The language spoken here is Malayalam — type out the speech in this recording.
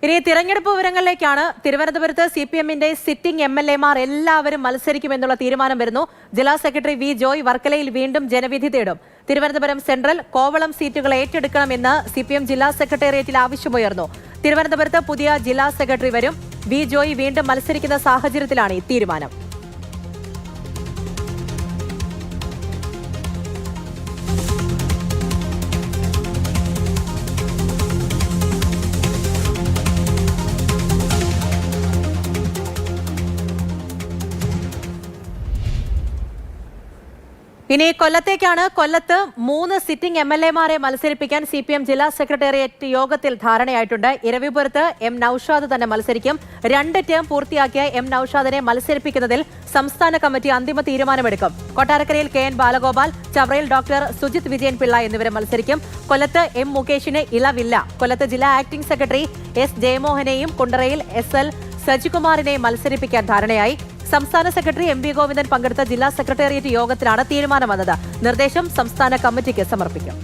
ഇനി തിരഞ്ഞെടുപ്പ് വിവരങ്ങളിലേക്കാണ്. തിരുവനന്തപുരത്ത് CPM-ന്റെ സിറ്റിംഗ് MLA-മാർ എല്ലാവരും മത്സരിക്കുമെന്നുള്ള തീരുമാനം വരുന്നു. ജില്ലാ സെക്രട്ടറി വി ജോയ് വർക്കലയിൽ വീണ്ടും ജനവിധി തേടും. തിരുവനന്തപുരം സെൻട്രൽ, കോവളം സീറ്റുകൾ ഏറ്റെടുക്കണമെന്ന് CPM ജില്ലാ സെക്രട്ടേറിയറ്റിൽ ആവശ്യമുയർന്നു. തിരുവനന്തപുരത്ത് പുതിയ ജില്ലാ സെക്രട്ടറി വരും. വി ജോയ് വീണ്ടും മത്സരിക്കുന്ന സാഹചര്യത്തിലാണ് ഈ തീരുമാനം. ഇനി കൊല്ലത്തേക്കാണ്. കൊല്ലത്ത് 3 സിറ്റിംഗ് MLA-മാരെ മത്സരിപ്പിക്കാൻ CPM ജില്ലാ സെക്രട്ടേറിയറ്റ് യോഗത്തിൽ ധാരണയായിട്ടുണ്ട്. ഇരവിപുരത്ത് M നൌഷാദ് തന്നെ മത്സരിക്കും. 2 ടേം പൂർത്തിയാക്കിയ M നൌഷാദിനെ മത്സരിപ്പിക്കുന്നതിൽ സംസ്ഥാന കമ്മിറ്റി അന്തിമ തീരുമാനമെടുക്കും. കൊട്ടാരക്കരയിൽ KN ബാലഗോപാൽ, ചവറയിൽ ഡോക്ടർ സുജിത് വിജയൻ പിള്ള എന്നിവരെ മത്സരിക്കും. കൊല്ലത്ത് M മുകേഷിന് ഇളവില്ല. കൊല്ലത്ത് ജില്ലാ ആക്ടിംഗ് സെക്രട്ടറി S ജയമോഹനെയും കുണ്ടറയിൽ SL സജികുമാറിനെയും മത്സരിപ്പിക്കാൻ ധാരണയായി. സംസ്ഥാന സെക്രട്ടറി MV ഗോവിന്ദൻ പങ്കെടുത്ത ജില്ലാ സെക്രട്ടേറിയറ്റ് യോഗത്തിലാണ് തീരുമാനം വന്നത്. നിർദ്ദേശം സംസ്ഥാന കമ്മിറ്റിക്ക് സമർപ്പിക്കും.